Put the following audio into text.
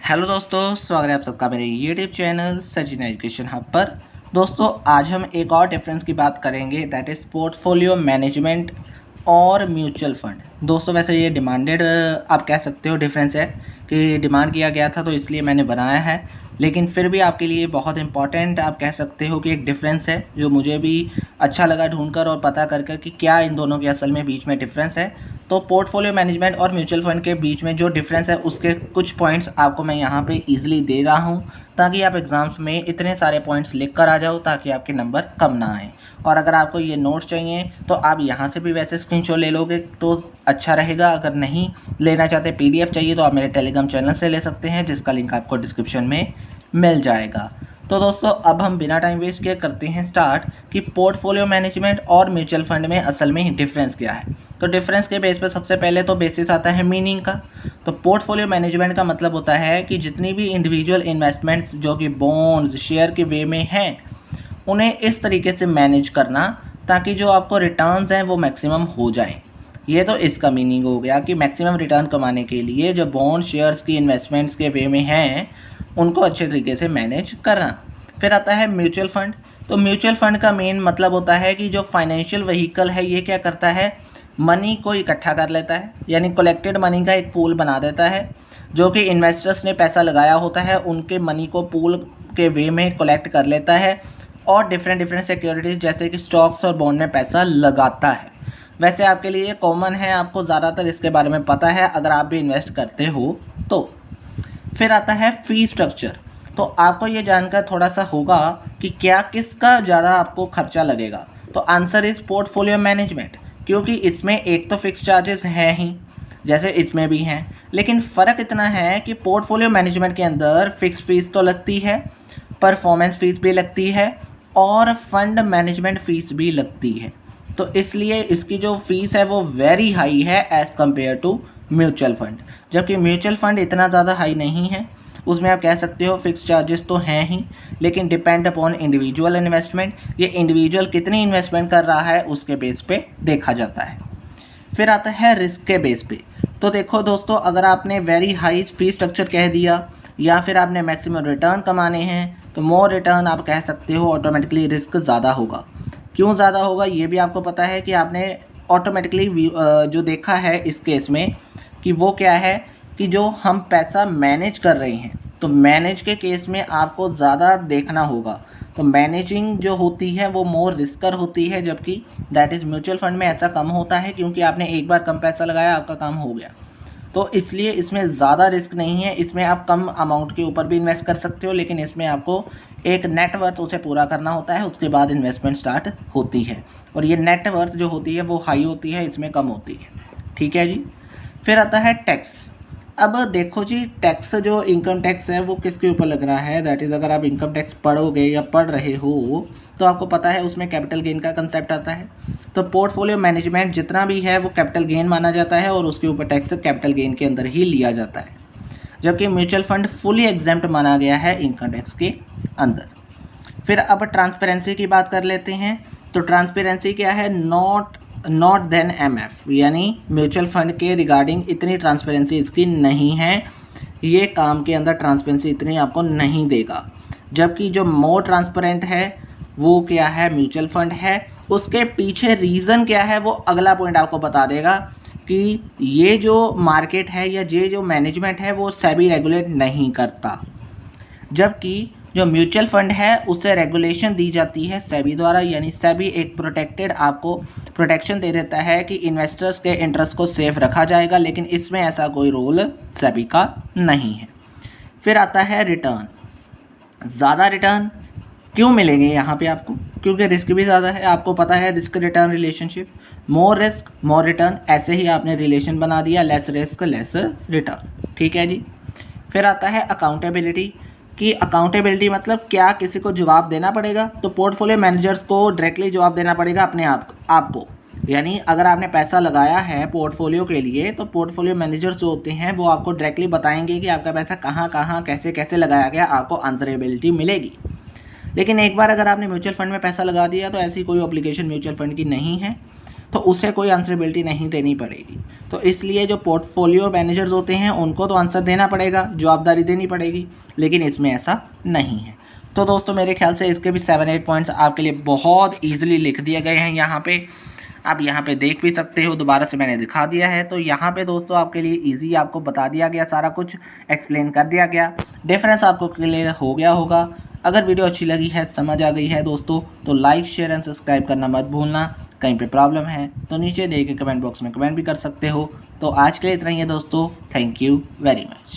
Hello दोस्तों, स्वागत है आप सबका मेरे YouTube channel Sachin education hub पर। दोस्तों, आज हम एक और डिफरेंस की बात करेंगे, दैट इज़ पोर्टफोलियो मैनेजमेंट और म्यूचुअल फंड। दोस्तों, वैसे ये डिमांडेड आप कह सकते हो डिफरेंस है कि डिमांड किया गया था तो इसलिए मैंने बनाया है, लेकिन फिर भी आपके लिए बहुत इंपॉर्टेंट आप कह सकते हो कि एक डिफरेंस है जो मुझे भी अच्छा लगा ढूंढकर और पता कर कि क्या इन दोनों के असल में बीच में डिफरेंस है। तो पोर्टफोलियो मैनेजमेंट और म्यूचुअल फंड के बीच में जो डिफरेंस है उसके कुछ पॉइंट्स आपको मैं यहाँ पे इजीली दे रहा हूँ, ताकि आप एग्ज़ाम्स में इतने सारे पॉइंट्स लिख कर आ जाओ ताकि आपके नंबर कम ना आए। और अगर आपको ये नोट्स चाहिए तो आप यहाँ से भी वैसे स्क्रीनशॉट ले लोगे तो अच्छा रहेगा। अगर नहीं लेना चाहते, पीडीएफ चाहिए, तो आप मेरे टेलीग्राम चैनल से ले सकते हैं, जिसका लिंक आपको डिस्क्रिप्शन में मिल जाएगा। तो दोस्तों, अब हम बिना टाइम वेस्ट किए करते हैं स्टार्ट कि पोर्टफोलियो मैनेजमेंट और म्यूचुअल फंड में असल में डिफरेंस क्या है। तो डिफरेंस के बेस पर सबसे पहले तो बेसिस आता है मीनिंग का। तो पोर्टफोलियो मैनेजमेंट का मतलब होता है कि जितनी भी इंडिविजुअल इन्वेस्टमेंट्स जो कि बॉन्ड्स शेयर के वे में हैं, उन्हें इस तरीके से मैनेज करना ताकि जो आपको रिटर्न्स हैं वो मैक्सिमम हो जाएं। ये तो इसका मीनिंग हो गया कि मैक्सिमम रिटर्न कमाने के लिए जो बॉन्ड शेयर्स की इन्वेस्टमेंट्स के वे में हैं उनको अच्छे तरीके से मैनेज करना। फिर आता है म्यूचुअल फंड। तो म्यूचुअल फंड का मेन मतलब होता है कि जो फाइनेंशियल व्हीकल है ये क्या करता है, मनी को इकट्ठा कर लेता है, यानी कलेक्टेड मनी का एक पूल बना देता है। जो कि इन्वेस्टर्स ने पैसा लगाया होता है उनके मनी को पूल के वे में कलेक्ट कर लेता है और डिफरेंट सिक्योरिटीज़ जैसे कि स्टॉक्स और बॉन्ड में पैसा लगाता है। वैसे आपके लिए कॉमन है, आपको ज़्यादातर इसके बारे में पता है अगर आप भी इन्वेस्ट करते हो तो। फिर आता है फी स्ट्रक्चर। तो आपको ये जानकर थोड़ा सा होगा कि क्या किसका ज़्यादा आपको खर्चा लगेगा। तो आंसर इज़ पोर्टफोलियो मैनेजमेंट, क्योंकि इसमें एक तो फिक्स चार्जेस हैं ही जैसे इसमें भी हैं, लेकिन फ़र्क इतना है कि पोर्टफोलियो मैनेजमेंट के अंदर फिक्स फीस तो लगती है, परफॉर्मेंस फीस भी लगती है और फंड मैनेजमेंट फ़ीस भी लगती है। तो इसलिए इसकी जो फ़ीस है वो वेरी हाई है as compare to mutual fund. जबकि म्यूचुअल फंड इतना ज़्यादा हाई नहीं है, उसमें आप कह सकते हो फिक्स चार्जेस तो हैं ही, लेकिन डिपेंड अपॉन इंडिविजुअल इन्वेस्टमेंट, ये इंडिविजुअल कितनी इन्वेस्टमेंट कर रहा है उसके बेस पे देखा जाता है। फिर आता है रिस्क के बेस पे। तो देखो दोस्तों, अगर आपने वेरी हाई फी स्ट्रक्चर कह दिया या फिर आपने मैक्सिमम रिटर्न कमाने हैं, तो मोर रिटर्न आप कह सकते हो ऑटोमेटिकली रिस्क ज़्यादा होगा। क्यों ज़्यादा होगा ये भी आपको पता है कि आपने ऑटोमेटिकली जो देखा है इस केस में कि वो क्या है कि जो हम पैसा मैनेज कर रहे हैं, तो मैनेज के केस में आपको ज़्यादा देखना होगा। तो मैनेजिंग जो होती है वो मोर रिस्कर होती है, जबकि दैट इज़ म्यूचुअल फंड में ऐसा कम होता है, क्योंकि आपने एक बार कम पैसा लगाया आपका काम हो गया। तो इसलिए इसमें ज़्यादा रिस्क नहीं है, इसमें आप कम अमाउंट के ऊपर भी इन्वेस्ट कर सकते हो, लेकिन इसमें आपको एक नेट वर्थ उसे पूरा करना होता है, उसके बाद इन्वेस्टमेंट स्टार्ट होती है। और ये नेट वर्थ जो होती है वो हाई होती है, इसमें कम होती है। ठीक है जी। फिर आता है टैक्स। अब देखो जी, टैक्स जो इनकम टैक्स है वो किसके ऊपर लग रहा है, दैट इज़ अगर आप इनकम टैक्स पढ़ोगे या पढ़ रहे हो तो आपको पता है उसमें कैपिटल गेन का कंसेप्ट आता है। तो पोर्टफोलियो मैनेजमेंट जितना भी है वो कैपिटल गेन माना जाता है और उसके ऊपर टैक्स कैपिटल गेन के अंदर ही लिया जाता है, जबकि म्यूचुअल फंड फुली एग्जेम्प्ट माना गया है इनकम टैक्स के अंदर। फिर अब ट्रांसपेरेंसी की बात कर लेते हैं। तो ट्रांसपेरेंसी क्या है, नॉट देन एमएफ, यानी म्यूचुअल फंड के रिगार्डिंग इतनी ट्रांसपेरेंसी इसकी नहीं है, ये काम के अंदर ट्रांसपेरेंसी इतनी आपको नहीं देगा। जबकि जो मोर ट्रांसपेरेंट है वो क्या है, म्यूचुअल फंड है। उसके पीछे रीज़न क्या है वो अगला पॉइंट आपको बता देगा कि ये जो मार्केट है या ये जो मैनेजमेंट है वो सेबी रेगुलेट नहीं करता, जबकि जो म्यूचुअल फंड है उससे रेगुलेशन दी जाती है सेबी द्वारा, यानी सेबी एक प्रोटेक्टेड आपको प्रोटेक्शन दे देता है कि इन्वेस्टर्स के इंटरेस्ट को सेफ रखा जाएगा, लेकिन इसमें ऐसा कोई रोल सेबी का नहीं है। फिर आता है रिटर्न। ज़्यादा रिटर्न क्यों मिलेंगे यहाँ पे आपको, क्योंकि रिस्क भी ज़्यादा है। आपको पता है risk return relationship, more risk more return, ऐसे ही आपने रिलेशन बना दिया, लेस रिस्क लेस रिटर्न। ठीक है जी। फिर आता है अकाउंटेबिलिटी। कि अकाउंटेबिलिटी मतलब क्या किसी को जवाब देना पड़ेगा। तो पोर्टफोलियो मैनेजर्स को डायरेक्टली जवाब देना पड़ेगा अपने आपको, यानी अगर आपने पैसा लगाया है पोर्टफोलियो के लिए तो पोर्टफोलियो मैनेजर्स जो होते हैं वो आपको डायरेक्टली बताएंगे कि आपका पैसा कहाँ कहाँ कैसे कैसे लगाया गया, आपको आंसरेबिलिटी मिलेगी। लेकिन एक बार अगर आपने म्यूचुअल फंड में पैसा लगा दिया तो ऐसी कोई ऑब्लिगेशन म्यूचुअल फंड की नहीं है। तो उसे कोई आंसरेबिलिटी नहीं देनी पड़ेगी। तो इसलिए जो पोर्टफोलियो मैनेजर्स होते हैं उनको तो आंसर देना पड़ेगा, जवाबदारी देनी पड़ेगी, लेकिन इसमें ऐसा नहीं है। तो दोस्तों मेरे ख्याल से इसके भी 7-8 पॉइंट्स आपके लिए बहुत ईजिली लिख दिए गए हैं। यहाँ पे आप यहाँ पे देख भी सकते हो, दोबारा से मैंने दिखा दिया है। तो यहाँ पे दोस्तों आपके लिए इजी आपको बता दिया गया, सारा कुछ एक्सप्लेन कर दिया गया, डिफरेंस आपको क्लियर हो गया होगा। अगर वीडियो अच्छी लगी है, समझ आ गई है दोस्तों, तो लाइक शेयर एंड सब्सक्राइब करना मत भूलना। कहीं पे प्रॉब्लम है तो नीचे दे के कमेंट बॉक्स में कमेंट भी कर सकते हो। तो आज के लिए इतना ही है दोस्तों, थैंक यू वेरी मच।